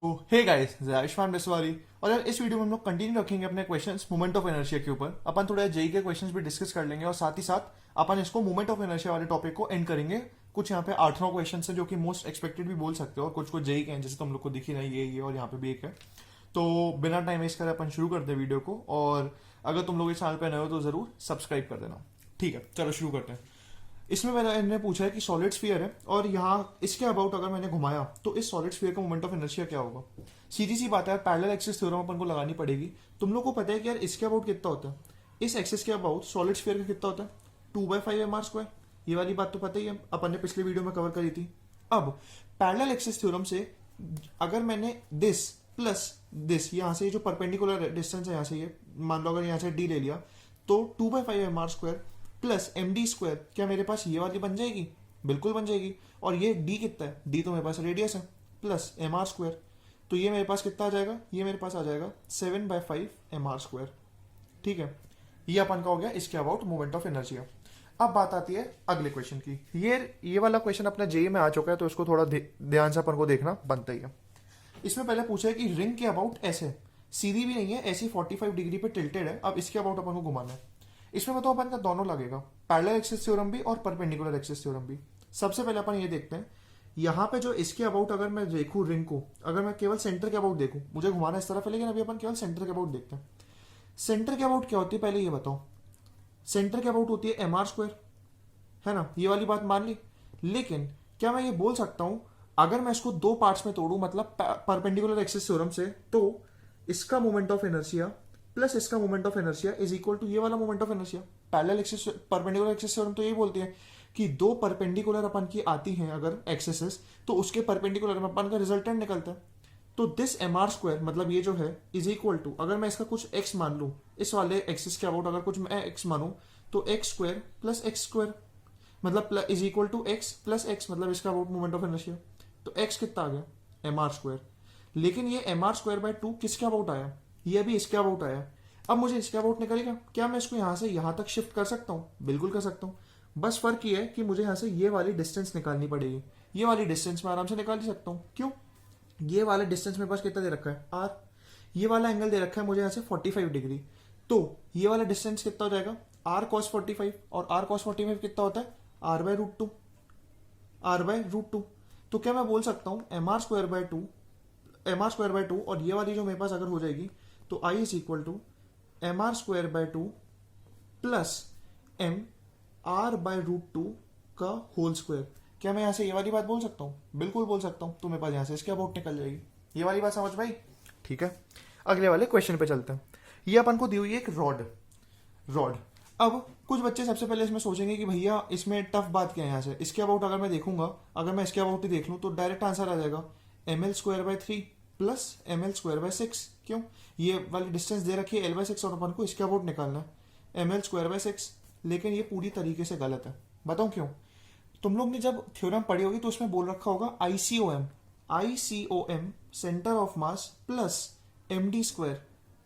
तो hey guys, Ayushman बिस्वारी। और यार इस वीडियो में हम लोग कंटिन्यू रखेंगे अपने क्वेश्चंस मोमेंट ऑफ इनर्शिया के ऊपर। अपन थोड़ा जेई के क्वेश्चंस भी डिस्कस कर लेंगे और साथ ही साथ अपन इसको मोमेंट ऑफ इनर्शिया वाले टॉपिक को एंड करेंगे। कुछ यहाँ पे 8-9 क्वेश्चन है जो कि मोस्ट एक्सपेक्टेड भी बोल सकते हो और कुछ कुछ जेई के हैं, जैसे तुम लोग को दिख ही नहीं ये और यहाँ पे भी एक है। तो बिना टाइम वेस्ट करे अपन शुरू करते हैं वीडियो को। और अगर तुम लोग इस चैनल पर नए हो तो जरूर सब्सक्राइब कर देना। ठीक है, चलो शुरू करते हैं। इसमें मैंने पूछा है कि सॉलिड स्फीयर है और यहाँ इसके अबाउट अगर मैंने घुमाया तो इस सॉलिड स्फीयर का मोमेंट ऑफ इनर्शिया क्या होगा। सीधी सी बात है यार, पैरेलल एक्सिस थ्योरम अपन को लगानी पड़ेगी। तुम लोग को पता है कि यार इसके अबाउट कितना होता है, इस एक्सिस के अबाउट सॉलिड स्फीयर का कितना होता है, 2/5 mr²। ये वाली बात तो पता ही है, अपन ने पिछले वीडियो में कवर करी थी। अब पैरेलल एक्सिस थ्योरम से अगर मैंने दिस प्लस दिस, यहाँ से जो परपेंडिकुलर डिस्टेंस है यहाँ से, ये मान लो अगर यहाँ से डी ले लिया तो 2/5 mr² प्लस md², क्या मेरे पास ये वाली बन जाएगी? बिल्कुल बन जाएगी। और ये d कितना है? d तो मेरे पास रेडियस है, प्लस mr²। तो ये मेरे पास कितना आ जाएगा? ये मेरे पास आ जाएगा 7/5 mr²। ठीक है, ये अपन का हो गया इसके अबाउट मोमेंट ऑफ एनर्जी। अब बात आती है अगले क्वेश्चन की। ये वाला क्वेश्चन अपना जेई में आ चुका है, तो इसको थोड़ा ध्यान से अपन को देखना बनता ही है। इसमें पहले पूछा है कि रिंग के अबाउट ऐसे सीधी भी नहीं है, ऐसी 45 डिग्री पे टिल्टेड है। अब इसके अबाउट अपन को घुमाना है। इसमें बताओ अपन का दोनों लगेगा, पैरेलल एक्सिस थ्योरम भी और परपेंडिकुलर एक्सिस थ्योरम भी। सबसे पहले अपन ये देखते हैं, यहाँ पे जो इसके अबाउट अगर मैं देखूं रिंग को, अगर मैं केवल सेंटर के अबाउट देखूं, मुझे घुमाना इस तरफ है लेकिन अभी अपन केवल सेंटर के अबाउट देखते हैं। सेंटर के अबाउट क्या होती है पहले ये बताओ। सेंटर के अबाउट होती है mr², है ना, ये वाली बात मान ली। लेकिन क्या मैं ये बोल सकता हूं, अगर मैं इसको दो पार्ट्स में तोड़ू, मतलब परपेंडिकुलर एक्सिस थ्योरम से, तो इसका मोमेंट ऑफ इनर्शिया प्लस इसका moment of inertia is equal to ये वाला moment of inertia. Parallel axis perpendicular axis theorem तो यही बोलती है कि दो परपेंडिकुलर अपन की आती हैं अगर एक्सेसेस, तो उसके परपेंडिकुलर में अपन का रिजल्टेंट निकलता है। तो दिस mr² मतलब ये जो है इज इक्वल टू, अगर मैं इसका कुछ x मान लूं, इस वाले एक्सिस के अबाउट अगर कुछ मैं x मानूं, तो x² प्लस x², मतलब is equal to x plus x, मतलब इसका अबाउट मोमेंट ऑफ इनर्शिया। तो x कितना आ गया? mr²। लेकिन ये mr²/2 किसके अबाउट आया? ये भी इसके अबाउट आया। अब मुझे इसके अबाउट निकलेगा, क्या मैं इसको यहां से यहां तक शिफ्ट कर सकता हूँ? बिल्कुल कर सकता हूँ। बस फर्क ये है कि मुझे यहां से ये वाली डिस्टेंस निकालनी पड़ेगी। ये वाली डिस्टेंस मैं आराम से निकाल ही सकता हूँ। क्यों? ये वाला डिस्टेंस मेरे पास कितना दे रखा है? r। ये वाला एंगल दे रखा है मुझे यहाँ से 45 डिग्री। तो ये वाला डिस्टेंस कितना हो जाएगा? r cos 45। और r cos 45 कितना होता है? r/√2। r/√2। तो क्या मैं बोल सकता हूँ mr²/2 और ये वाली जो मेरे पास अगर हो जाएगी तो I is equal to mr²/2 plus r/√2 का होल स्क्वायर। क्या मैं यहाँ से ये वाली बात बोल सकता हूँ? बिल्कुल बोल सकता हूँ। तो मेरे पास यहाँ से इसके अबाउट निकल जाएगी। ये वाली बात समझ भाई? ठीक है, अगले वाले क्वेश्चन पे चलते हैं। ये अपन को दी हुई है एक रॉड। अब कुछ बच्चे सबसे पहले इसमें सोचेंगे कि भैया इसमें टफ बात क्या है। यहाँ से इसके अबाउट अगर मैं देखूंगा, अगर मैं इसके अबाउट ही देख लूँ तो डायरेक्ट आंसर आ जाएगा ml²/3 प्लस ml²/6। क्यों? ये वाली डिस्टेंस दे रखी है l/6 और अपन को इसके अबाउट निकालना है ml²/6। लेकिन ये पूरी तरीके से गलत है। बताऊं क्यों? तुम लोग ने जब थ्योरम पढ़ी होगी तो उसमें बोल रखा होगा ICOM centre of mass plus md²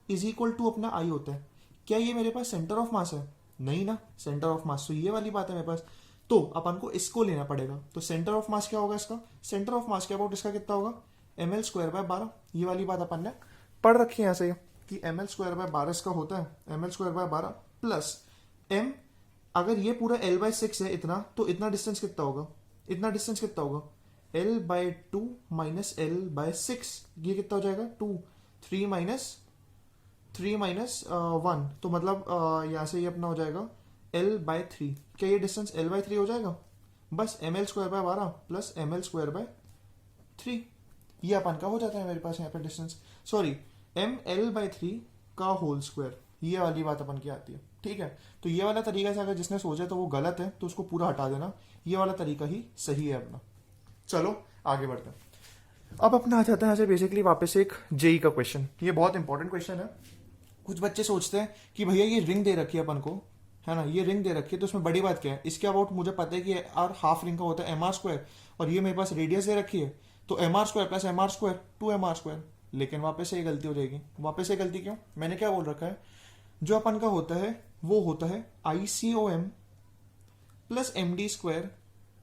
is equal to अपना I होता है। क्या ये मेरे पास सेंटर ऑफ मास है? नहीं ना, सेंटर ऑफ मास तो ये वाली बात है मेरे पास। तो अपन को इसको लेना पड़ेगा। तो सेंटर ऑफ मास क्या होगा इसका? सेंटर ऑफ मास के अबाउट इसका कितना होगा? ml²/12। ये वाली बात अपन ने पढ़ रखी है यहाँ से कि ml²/12 इसका होता है, ml²/12 प्लस m। अगर ये पूरा l/6 है इतना, तो इतना डिस्टेंस कितना होगा? इतना डिस्टेंस कितना होगा? l/2 minus l/6। ये कितना हो जाएगा? 2 3 माइनस 1। तो मतलब यहाँ से ये अपना हो जाएगा l/3। क्या ये डिस्टेंस l/3 हो जाएगा? बस ml²/12 प्लस ml²/3, ये अपन का हो जाता है मेरे पास यहाँ पे डिस्टेंस। सॉरी, ml/3 का होल स्क्वायर, ये वाली बात अपन की आती है। ठीक है, तो ये वाला तरीका से अगर जिसने सोचा तो वो गलत है, तो उसको पूरा हटा देना। ये वाला तरीका ही सही है अपना। चलो आगे बढ़ते हैं। अब अपना आ जाता है यहाँ से बेसिकली वापस एक जेई का क्वेश्चन। ये बहुत इंपॉर्टेंट क्वेश्चन है। कुछ बच्चे सोचते हैं कि भैया ये रिंग दे रखी है अपन को, है ना, ये रिंग दे रखी है तो उसमें बड़ी बात क्या है? इसके अबाउट मुझे पता है कि आर हाफ रिंग का होता है mr², और ये मेरे पास रेडियस दे रखी है, तो mr² प्लस mr², 2mr²। लेकिन वापस से ये गलती हो जाएगी। वापस से गलती क्यों? मैंने क्या बोल रखा है, जो अपन का होता है वो होता है ICOM plus md²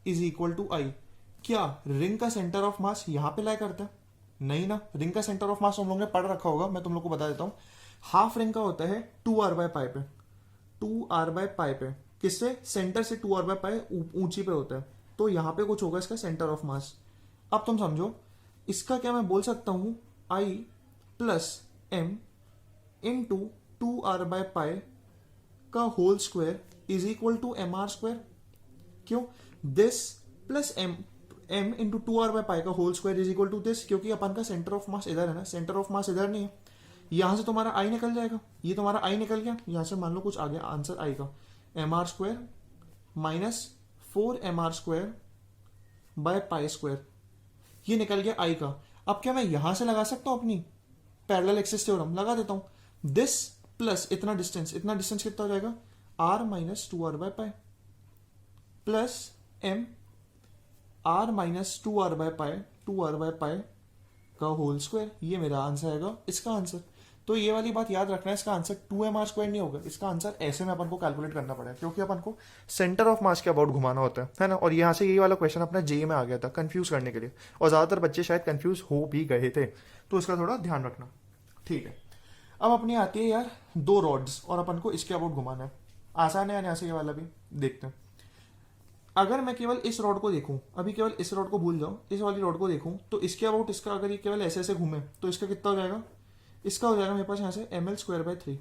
is equal to I। क्या रिंग का सेंटर ऑफ मास यहाँ पे लाई करता है? नहीं ना, रिंग का सेंटर ऑफ मास तुम लोगों ने पढ़ रखा होगा, मैं तुम लोग को बता देता हूँ। हाफ रिंग का होता है 2r/π पे, 2r/π पे, किससे, सेंटर से 2r/π ऊंची पे होता है, तो यहां पे कुछ होगा इसका सेंटर ऑफ मास। अब तुम समझो, इसका क्या मैं बोल सकता हूं, I plus m into 2r/π का whole square is equal to mr²। क्यों, this plus m into 2r/π का whole square is equal to this, क्योंकि अपन का सेंटर ऑफ मास इधर है ना, सेंटर ऑफ मास इधर नहीं है। यहां से तुम्हारा I निकल जाएगा, ये तुम्हारा I निकल गया, यहां से मान लो कुछ आ गया आंसर I का, mr² माइनस 4mr² बाय π², ये निकल गया I का। अब क्या मैं यहां से लगा सकता हूं अपनी पैरेलल एक्सिस थ्योरम, लगा देता हूं। दिस प्लस इतना डिस्टेंस कितना हो जाएगा, r minus 2r/π plus m r minus 2r/π का होल स्क्वायर, ये मेरा आंसर आएगा, इसका आंसर। तो ये वाली बात याद रखना है, इसका आंसर 2mr² नहीं होगा, इसका आंसर ऐसे में अपन को कैलकुलेट करना पड़ेगा, क्योंकि अपन को सेंटर ऑफ मास के अबाउट घुमाना होता है ना। और यहाँ से यही वाला क्वेश्चन अपना जेई में आ गया था कंफ्यूज करने के लिए, और ज्यादातर बच्चे शायद कंफ्यूज हो भी गए थे, तो इसका थोड़ा ध्यान रखना, ठीक है। अब अपनी आती है यार 2 रॉड्स, और अपन को इसके अबाउट घुमाना है। आसान है, यहाँ से ये वाला भी देखते हैं। अगर मैं केवल इस रॉड को देखूं, अभी केवल इस रॉड को भूल जाऊं, इस वाली रॉड को देखूं, तो इसके अबाउट इसका अगर ये केवल ऐसे ऐसे घूमे तो इसका कितना हो जाएगा, इसका हो जाएगा मेरे पास यहाँ से ml²/3,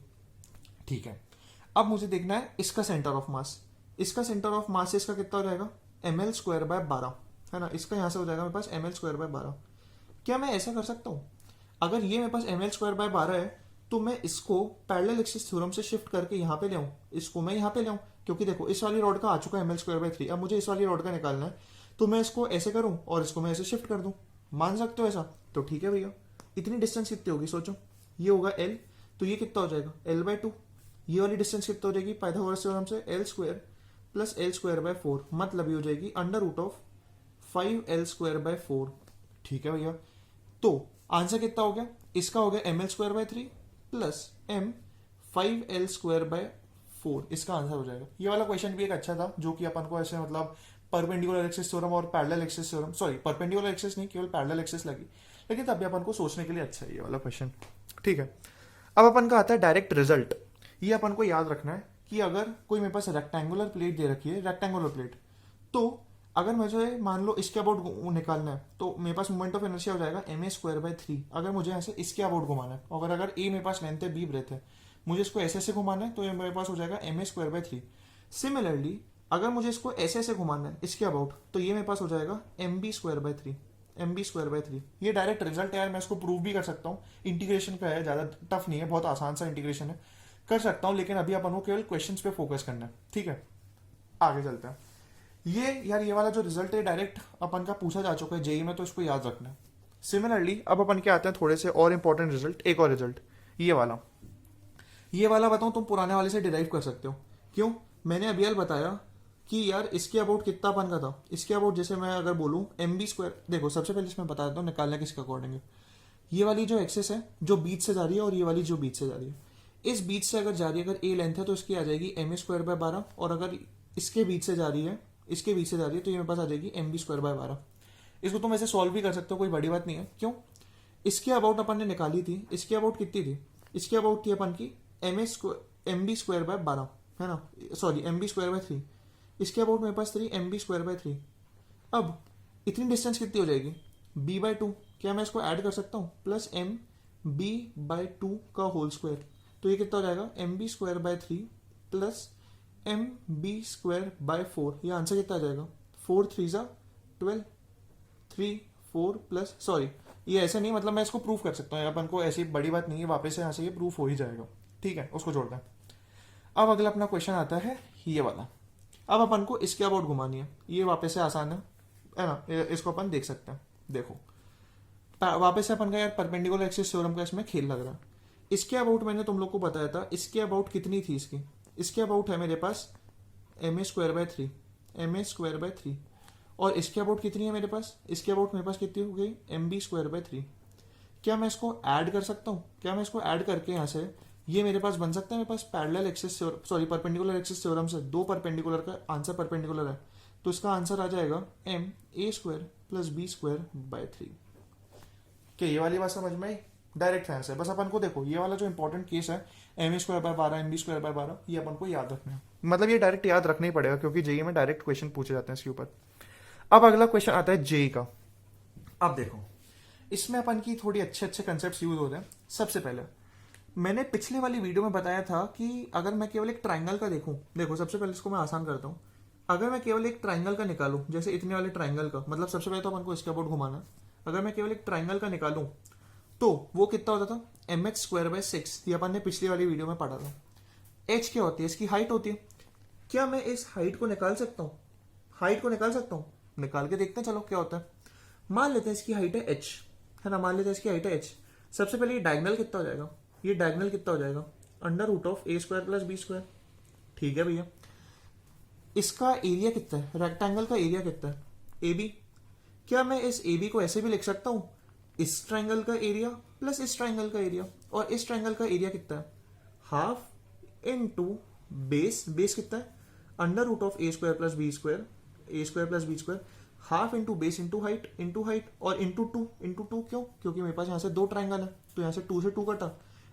ठीक है। अब मुझे देखना है इसका सेंटर ऑफ मास, इसका सेंटर ऑफ मास से इसका कितना हो जाएगा ml²/12, है ना, इसका यहाँ से हो जाएगा मेरे पास ml²/12। क्या मैं ऐसा कर सकता हूँ, अगर ये मेरे पास ml²/12 है तो मैं इसको पैरेलल एक्सिस थ्योरम से शिफ्ट करके यहाँ पे ले आऊँ, इसको मैं यहाँ पे ले आऊँ, क्योंकि देखो इस वाली रॉड का आ चुका है ml²/3, अब मुझे इस वाली रॉड का निकालना है, तो मैं इसको ऐसे करूँ और इसको मैं ऐसे शिफ्ट कर दूँ। मान सकते हो ऐसा, तो ठीक है भैया। इतनी डिस्टेंस कितनी होगी सोचो, ये होगा L, तो ये कितना हो जाएगा L/2। ये वाली डिस्टेंस कितना हो जाएगी पाइथागोरस थ्योरम से, L² प्लस L²/4, मतलब ये हो जाएगी √5L²/4, ठीक है भैया। तो आंसर कितना हो गया, इसका हो गया ml²/3 प्लस m 5L²/4, इसका आंसर हो जाएगा। ये वाला क्वेश्चन भी एक अच्छा था, जो कि अपन को ऐसे मतलब परपेंडिकुलर एक्सिस थ्योरम और parallel axis theorem, sorry perpendicular axis नहीं, केवल पैरेलल एक्सिस लगी, लेकिन तब भी अपन को सोचने के लिए अच्छा है ये वाला क्वेश्चन, ठीक है। अब अपन का आता है डायरेक्ट रिजल्ट। ये अपन को याद रखना है कि अगर कोई मेरे पास रेक्टेंगुलर प्लेट दे रखी है, रेक्टेंगुलर प्लेट, तो अगर मुझे मान लो इसके अबाउट निकालना है, तो मेरे पास मोमेंट ऑफ इनर्शिया हो जाएगा ma²/3। अगर मुझे ऐसे इसके अबाउट घुमाना है, और अगर ए मेरे पास लेंथ है, बी ब्रेथ है, मुझे इसको ऐसे ऐसे घुमाना है, तो ये मेरे पास हो जाएगा ma²/3। सिमिलरली अगर मुझे इसको ऐसे ऐसे घुमाना है इसके अबाउट, तो ये मेरे पास हो जाएगा mb²/3, mb²/3। ये डायरेक्ट रिजल्ट है यार, मैं इसको प्रूव भी कर सकता हूँ, इंटीग्रेशन का है, ज्यादा टफ नहीं है, बहुत आसान सा इंटीग्रेशन है, कर सकता हूँ, लेकिन अभी अपन को केवल क्वेश्चंस पे फोकस करना है, ठीक है। आगे चलते हैं। ये यार ये वाला जो रिजल्ट है डायरेक्ट अपन का पूछा जा चुका है जेई में, तो इसको याद रखना है। सिमिलरली अब अपन के आते हैं थोड़े से और इंपॉर्टेंट रिजल्ट, एक और रिजल्ट, ये वाला बताऊं तुम पुराने वाले से डिराइव कर सकते हो। क्यों, मैंने अभी यार बताया कि यार इसके अबाउट कितना अपन का था, इसके अबाउट जैसे मैं अगर बोलूं mb², देखो सबसे पहले इसमें बता देता हूँ निकालना किसके अकॉर्डिंग है। ये वाली जो एक्सेस है जो बीच से जा रही है, और ये वाली जो बीच से जा रही है, इस बीच से अगर जा रही है, अगर a लेंथ है तो इसकी आ जाएगी ma²/12, और अगर इसके बीच से जा रही है, इसके बीच से जा रही है, तो ये मेरे पास आ जाएगी mb²/12। इसको तुम ऐसे सॉल्व भी कर सकते हो, कोई बड़ी बात नहीं है। क्यों, इसके अबाउट अपन ने निकाली थी, इसके अबाउट कितनी थी, इसके अबाउट थी अपन की mb²/12, है ना, सॉरी mb²/3, इसके अबाउट मेरे पास थी mb²/3। अब इतनी डिस्टेंस कितनी हो जाएगी b/2, क्या मैं इसको ऐड कर सकता हूँ, प्लस mb/2 का होल स्क्वायर, तो ये कितना हो जाएगा mb²/3 प्लस mb²/4, ये आंसर कितना आ जाएगा 4 3 12, 3 4 प्लस, सॉरी ये ऐसे नहीं, मतलब मैं इसको प्रूफ कर सकता हूँ, अपन को ऐसी बड़ी बात नहीं है, वापस से यहाँ से ये प्रूफ हो ही जाएगा, ठीक है, उसको जोड़ते हैं। अब अगला अपना क्वेश्चन आता है ये वाला। अब अपन को इसके अबाउट घुमानी है, ये वापस से आसान है ना, इसको अपन देख सकते हैं। देखो वापस से अपन का यार परपेंडिकुलर एक्सिस थ्योरम का इसमें खेल लग रहा है। इसके अबाउट मैंने तुम लोग को बताया था, इसके अबाउट कितनी थी इसकी, इसके अबाउट है मेरे पास ma²/3, और इसके अबाउट कितनी है मेरे पास, इसके अबाउट मेरे पास कितनी हो गई mb²/3। क्या मैं इसको ऐड कर सकता हूँ, क्या मैं इसको ऐड करके यहाँ से ये मेरे पास बन सकता है, मेरे पास parallel axis sorry perpendicular axis theorem से दो परपेंडिकुलर का आंसर परपेंडिकुलर है, तो इसका आंसर आ जाएगा ma² + b² / 3। कि ये वाली बात समझ में आई, डायरेक्ट आंसर। बस अपन को देखो ये वाला जो इंपॉर्टेंट केस है m²/12 mb²/12, ये अपन को याद रखना है, मतलब ये डायरेक्ट याद रखना ही पड़ेगा क्योंकि जेई में डायरेक्ट क्वेश्चन पूछे जाते हैं इसके ऊपर। अब अगला क्वेश्चन आता है जेई का। अब देखो इसमें अपन की थोड़ी अच्छे अच्छे कंसेप्ट यूज होते हैं। सबसे पहले मैंने पिछले वाली वीडियो में बताया था कि अगर मैं केवल एक ट्राइंगल का देखूं, देखो सबसे पहले इसको मैं आसान करता हूं। अगर मैं केवल एक ट्राइंगल का निकालूं, जैसे इतने वाले ट्राइंगल का, मतलब सबसे पहले तो अपन को इसका बोर्ड घुमाना। अगर मैं केवल एक ट्राइंगल का निकालूं तो वो कितना होता था mx²/6, ये अपन ने पिछली वाली वीडियो में पढ़ा था। h क्या होती है, इसकी हाइट होती है। क्या मैं इस हाइट को निकाल सकता हूँ, हाइट को निकाल सकता हूँ? निकाल के देखते हैं, चलो क्या होता है। मान लेते हैं इसकी हाइट है h, है ना, मान लेते हैं इसकी हाइट है h। सबसे पहले ये डायगोनल कितना हो जाएगा, ये डायगोनल कितना हो जाएगा √(a²+b²). ठीक है भैया, इसका एरिया कितना है, रेक्टेंगल का एरिया कितना है, AB। क्या मैं इस AB को ऐसे भी लिख सकता हूं, इस ट्राइंगल का एरिया प्लस इस ट्राइंगल का एरिया, और इस ट्राइंगल का एरिया कितना है, हाफ इनटू बेस, बेस कितना है (a²+b², half into base into height, और इंटू टू क्यों, क्योंकि मेरे पास यहाँ से दो ट्राइंगल है तो यहाँ से 2 से 2 कटा।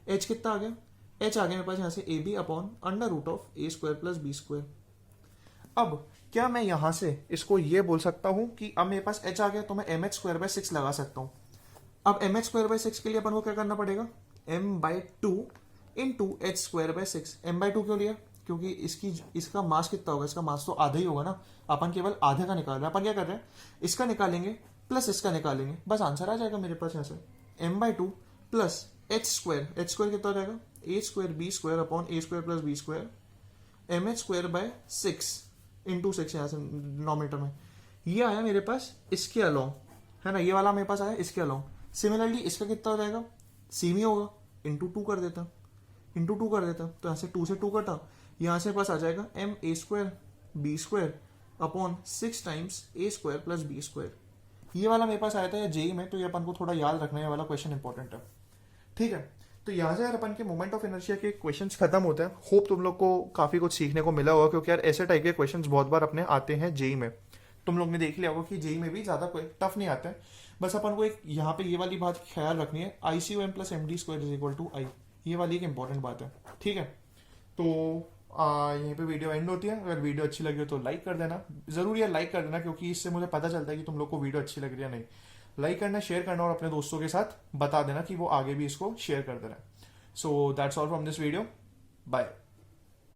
h कितना आ गया, h आ गया मेरे पास यहाँ से AB अपॉन (√(a²+b²). अब क्या मैं यहां से इसको ये बोल सकता हूं कि अब मेरे पास h आ गया तो मैं mx²/6 लगा सकता हूं। अब mx²/6 के लिए अपन को क्या करना पड़ेगा, m/2 इंटू h²/6। m/2 क्यों लिया, क्योंकि इसका मास कितना होगा, इसका मास तो आधा ही होगा ना, अपन केवल आधे का निकाल रहे हैं। अपन क्या कर रहे हैं, इसका निकालेंगे प्लस इसका निकालेंगे, बस आंसर आ जाएगा मेरे पास यहाँ से m/2 प्लस h² कितना हो जाएगा a²b² upon a²+b², mh²/6 into 6 यहाँ से नॉमिनेटर में। ये आया मेरे पास इसके अलोंग, है ना, ये वाला मेरे पास आया इसके अलोंग। सिमिलरली इसका कितना हो जाएगा, सेम ही होगा, इंटू 2 कर देता, तो यहाँ से 2 से 2 कटा, यहाँ से पास आ जाएगा ma²b² अपॉन 6 टाइम्स a²+b²। ये वाला मेरे पास आया था जेई में, तो ये अपन को थोड़ा याद रखना है, ये वाला क्वेश्चन इंपॉर्टेंट है। ठीक है, तो यहाँ से यार अपन के मोमेंट ऑफ इनर्शिया के क्वेश्चंस खत्म होते हैं। होप तुम लोग को काफी कुछ सीखने को मिला होगा, क्योंकि यार ऐसे टाइप के क्वेश्चंस बहुत बार अपने आते हैं जेई में। तुम लोग ने देख लिया होगा कि जेई में भी ज्यादा टफ नहीं आते हैं। बस अपन को एक यहाँ पे ये वाली बात ख्याल रखनी है, ICOM+MD²=I, ये वाली एक इंपॉर्टेंट बात है। ठीक है, तो यहीं पे वीडियो एंड होती है। अगर वीडियो अच्छी लगी हो तो लाइक कर देना, जरूर यार लाइक कर देना, क्योंकि इससे मुझे पता चलता है कि तुम लोग को वीडियो अच्छी लग रही है नहीं। लाइक करना, शेयर करना, और अपने दोस्तों के साथ बता देना कि वो आगे भी इसको शेयर कर देना। So that's all from this video, bye.